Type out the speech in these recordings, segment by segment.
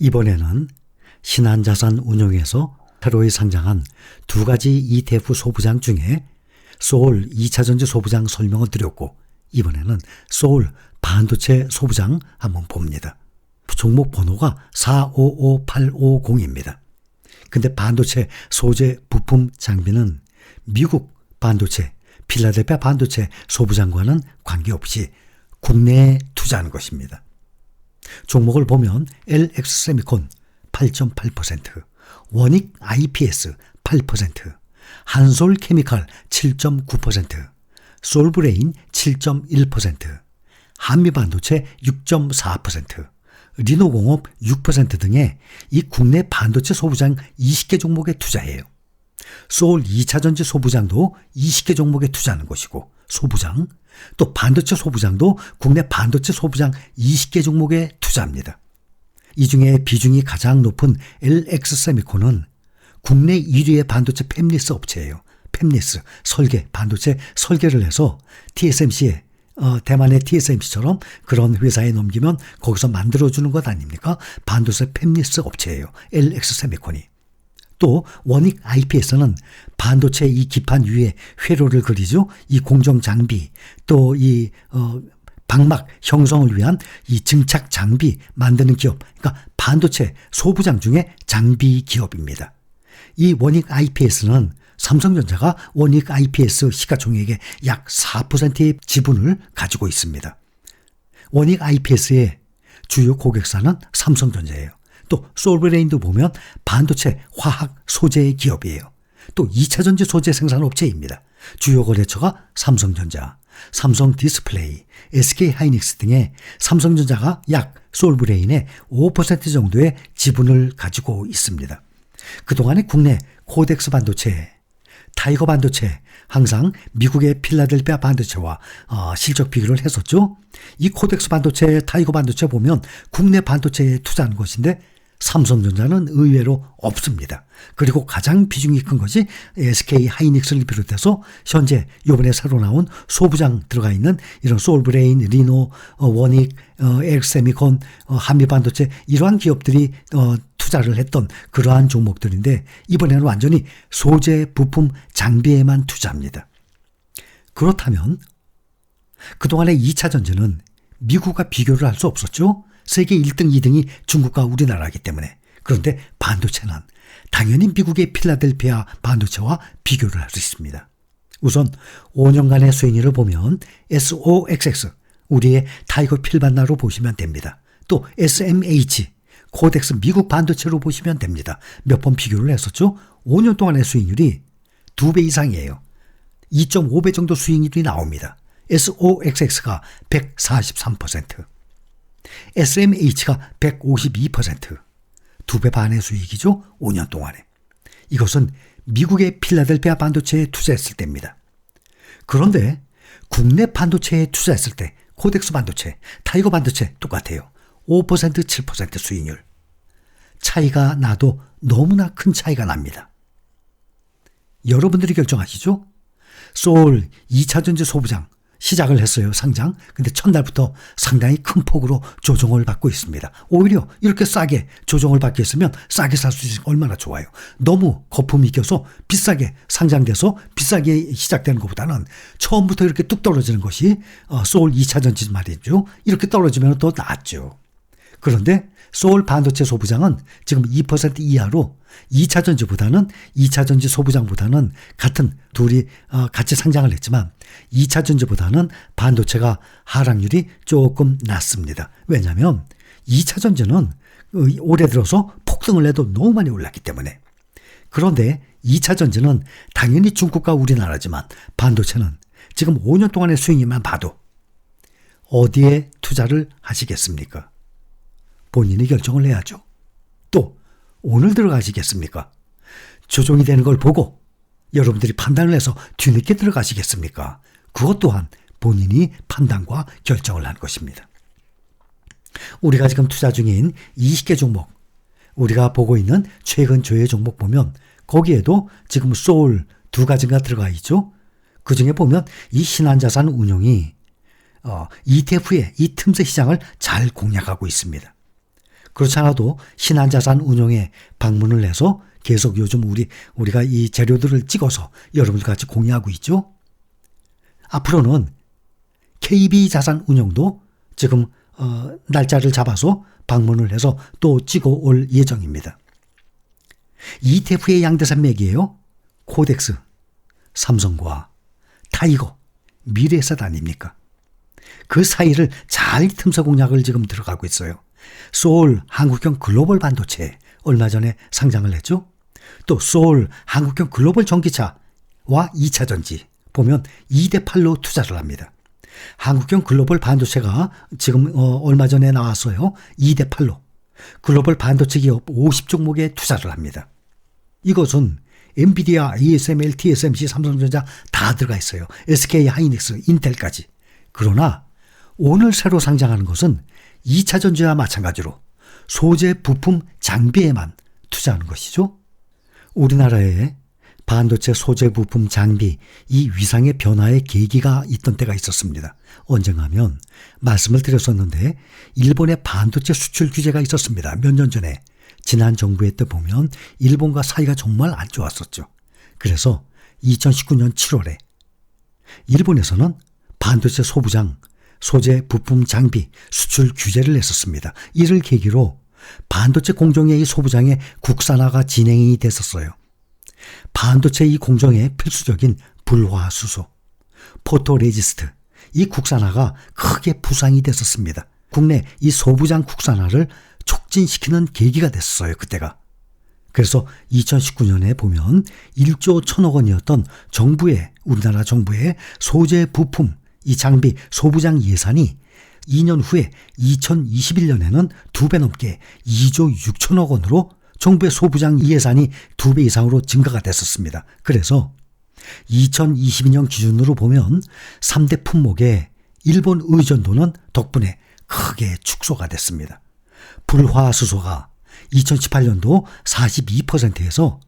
이번에는 신한자산 운용에서 새로이 상장한 두 가지 ETF 소부장 중에 소울 2차전지 소부장 설명을 드렸고, 이번에는 소울 반도체 소부장 한번 봅니다. 종목 번호가 455850입니다. 근데 반도체 소재 부품 장비는 미국 반도체, 필라델피아 반도체 소부장과는 관계없이 국내에 투자하는 것입니다. 종목을 보면 LX세미콘 8.8%, 원익 IPS 8%, 한솔케미칼 7.9%, 솔브레인 7.1%, 한미반도체 6.4%, 리노공업 6% 등의 이 국내 반도체 소부장 20개 종목에 투자해요. 소울 2차전지 소부장도 20개 종목에 투자하는 것이고, 소부장, 또 반도체 소부장도 국내 반도체 소부장 20개 종목에 투자합니다. 이 중에 비중이 가장 높은 LX세미콘은 국내 1위의 반도체 팹리스 업체예요. 팹리스, 설계, 반도체 설계를 해서 TSMC에 대만의 TSMC처럼 그런 회사에 넘기면 거기서 만들어주는 것 아닙니까? 반도체 팹리스 업체예요. LX세미콘이. 또 원익 IPS는 반도체 이 기판 위에 회로를 그리죠. 이 공정 장비, 또 이 방막 형성을 위한 이 증착 장비 만드는 기업, 그러니까 반도체 소부장 중에 장비 기업입니다. 이 원익 IPS는 삼성전자가 원익 IPS 시가총액의 약 4%의 지분을 가지고 있습니다. 원익 IPS의 주요 고객사는 삼성전자예요. 또 솔브레인도 보면 반도체 화학 소재 기업이에요. 또 2차전지 소재 생산업체입니다. 주요 거래처가 삼성전자, 삼성 디스플레이, SK 하이닉스 등의 삼성전자가 약 솔브레인의 5% 정도의 지분을 가지고 있습니다. 그동안에 국내 코덱스 반도체, 타이거 반도체, 항상 미국의 필라델피아 반도체와 실적 비교를 했었죠. 이 코덱스 반도체, 타이거 반도체 보면 국내 반도체에 투자한 것인데 삼성전자는 의외로 없습니다. 그리고 가장 비중이 큰 것이 SK 하이닉스를 비롯해서 현재 이번에 새로 나온 소부장 들어가 있는 이런 솔브레인, 리노, 원익, LX세미콘, 한미반도체 이러한 기업들이 투자를 했던 그러한 종목들인데, 이번에는 완전히 소재, 부품, 장비에만 투자합니다. 그렇다면 그동안의 2차 전지는 미국과 비교를 할 수 없었죠. 세계 1등, 2등이 중국과 우리나라이기 때문에. 그런데 반도체는 당연히 미국의 필라델피아 반도체와 비교를 할 수 있습니다. 우선 5년간의 수익률을 보면 SOXX, 우리의 타이거 필반나로 보시면 됩니다. 또 SMH, 코덱스 미국 반도체로 보시면 됩니다. 몇 번 비교를 했었죠. 5년 동안의 수익률이 2배 이상이에요. 2.5배 정도 수익률이 나옵니다. SOXX가 143%, SMH가 152%, 2배 반의 수익이죠. 5년 동안에. 이것은 미국의 필라델피아 반도체에 투자했을 때입니다. 그런데 국내 반도체에 투자했을 때 코덱스 반도체, 타이거 반도체 똑같아요. 5%, 7% 수익률. 차이가 나도 너무나 큰 차이가 납니다. 여러분들이 결정하시죠? 소울 2차전지 소부장 시작을 했어요. 상장. 근데 첫날부터 상당히 큰 폭으로 조정을 받고 있습니다. 오히려 이렇게 싸게 조정을 받게 했으면 싸게 살 수 있으면 얼마나 좋아요. 너무 거품이 껴서 비싸게 상장돼서 비싸게 시작되는 것보다는 처음부터 이렇게 뚝 떨어지는 것이 소울 2차전지 말이죠. 이렇게 떨어지면 더 낫죠. 그런데 소울 반도체 소부장은 지금 2% 이하로 2차전지보다는 2차전지 소부장보다는 같은 둘이 같이 상장을 했지만 2차전지보다는 반도체가 하락률이 조금 낮습니다. 왜냐하면 2차전지는 올해 들어서 폭등을 해도 너무 많이 올랐기 때문에. 그런데 2차전지는 당연히 중국과 우리나라지만 반도체는 지금 5년 동안의 수익률만 봐도 어디에 투자를 하시겠습니까? 본인이 결정을 해야죠. 또 오늘 들어가시겠습니까? 조정이 되는 걸 보고 여러분들이 판단을 해서 뒤늦게 들어가시겠습니까? 그것 또한 본인이 판단과 결정을 한 것입니다. 우리가 지금 투자 중인 20개 종목, 우리가 보고 있는 최근 조회 종목 보면 거기에도 지금 소울 2가지가 들어가 있죠. 그중에 보면 이 신한자산 운용이 ETF의 이 틈새 시장을 잘 공략하고 있습니다. 그렇지 않아도 신한자산운용에 방문을 해서 계속 요즘 우리가 이 재료들을 찍어서 여러분들 같이 공유하고 있죠. 앞으로는 KB자산운용도 지금 날짜를 잡아서 방문을 해서 또 찍어 올 예정입니다. ETF의 양대산 맥이에요. 코덱스, 삼성과 타이거, 미래에셋 아닙니까? 그 사이를 잘 틈새 공략을 지금 들어가고 있어요. 소울 한국형 글로벌 반도체 얼마 전에 상장을 했죠. 또 소울 한국형 글로벌 전기차와 2차 전지 보면 2대8로 투자를 합니다. 한국형 글로벌 반도체가 지금 얼마 전에 나왔어요. 2대8로 글로벌 반도체 기업 50종목에 투자를 합니다. 이것은 엔비디아, ASML, TSMC, 삼성전자 다 들어가 있어요. SK 하이닉스, 인텔까지. 그러나 오늘 새로 상장하는 것은 2차 전지와 마찬가지로 소재, 부품, 장비에만 투자하는 것이죠. 우리나라에 반도체 소재, 부품, 장비 이 위상의 변화의 계기가 있던 때가 있었습니다. 언젠가 하면 말씀을 드렸었는데 일본의 반도체 수출 규제가 있었습니다. 몇 년 전에. 지난 정부의 때 보면 일본과 사이가 정말 안 좋았었죠. 그래서 2019년 7월에 일본에서는 반도체 소부장, 소재, 부품, 장비 수출 규제를 했었습니다. 이를 계기로 반도체 공정의 이 소부장의 국산화가 진행이 됐었어요. 반도체 이 공정의 필수적인 불화수소, 포토레지스트 이 국산화가 크게 부상이 됐었습니다. 국내 이 소부장 국산화를 촉진시키는 계기가 됐어요. 그때가. 그래서 2019년에 보면 1조 1천억 원이었던 우리나라 정부의 소재, 부품, 이 장비, 소부장 예산이 2년 후에 2021년에는 2배 넘게 2조 6천억 원으로 정부의 소부장 예산이 2배 이상으로 증가가 됐었습니다. 그래서 2022년 기준으로 보면 3대 품목의 일본 의존도는 덕분에 크게 축소가 됐습니다. 불화수소가 2018년도 42%에서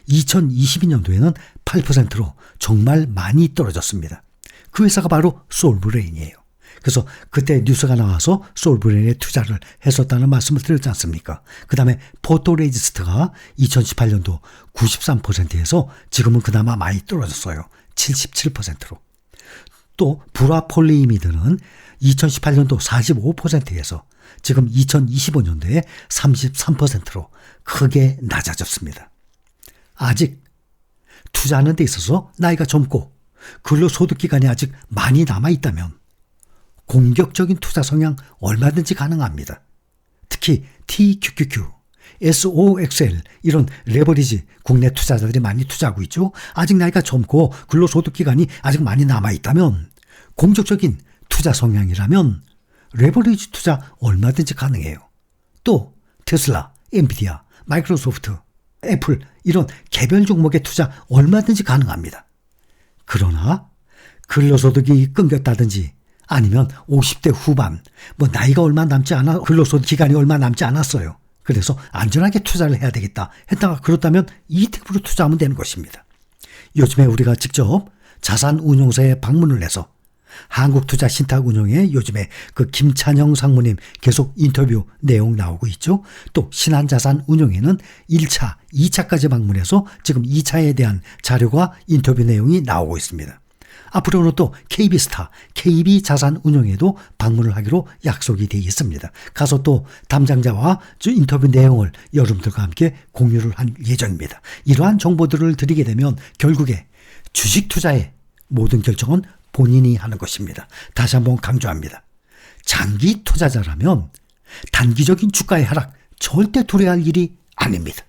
2022년도에는 8%로 정말 많이 떨어졌습니다. 그 회사가 바로 솔브레인이에요. 그래서 그때 뉴스가 나와서 솔브레인에 투자를 했었다는 말씀을 드렸지 않습니까? 그 다음에 포토레지스트가 2018년도 93%에서 지금은 그나마 많이 떨어졌어요. 77%로. 또 불화폴리이미드는 2018년도 45%에서 지금 2025년도에 33%로 크게 낮아졌습니다. 아직 투자하는 데 있어서 나이가 젊고 근로소득기간이 아직 많이 남아있다면 공격적인 투자 성향 얼마든지 가능합니다. 특히 TQQQ, SOXL 이런 레버리지 국내 투자자들이 많이 투자하고 있죠. 아직 나이가 젊고 근로소득기간이 아직 많이 남아있다면 공격적인 투자 성향이라면 레버리지 투자 얼마든지 가능해요. 또 테슬라, 엔비디아, 마이크로소프트, 애플 이런 개별 종목의 투자 얼마든지 가능합니다. 그러나 근로소득이 끊겼다든지 아니면 50대 후반 나이가 얼마 남지 않아 근로소득 기간이 얼마 남지 않았어요. 그래서 안전하게 투자를 해야 되겠다 했다가 그렇다면 ETF로 투자하면 되는 것입니다. 요즘에 우리가 직접 자산운용사에 방문을 해서 한국투자신탁운용에 요즘에 그 김찬영 상무님 계속 인터뷰 내용 나오고 있죠. 또 신한자산운용에는 1차, 2차까지 방문해서 지금 2차에 대한 자료가 인터뷰 내용이 나오고 있습니다. 앞으로는 또 KB스타, KB자산운용에도 방문을 하기로 약속이 되어 있습니다. 가서 또 담당자와 인터뷰 내용을 여러분들과 함께 공유를 할 예정입니다. 이러한 정보들을 드리게 되면 결국에 주식 투자의 모든 결정은 본인이 하는 것입니다. 다시 한번 강조합니다. 장기 투자자라면 단기적인 주가의 하락 절대 두려워할 일이 아닙니다.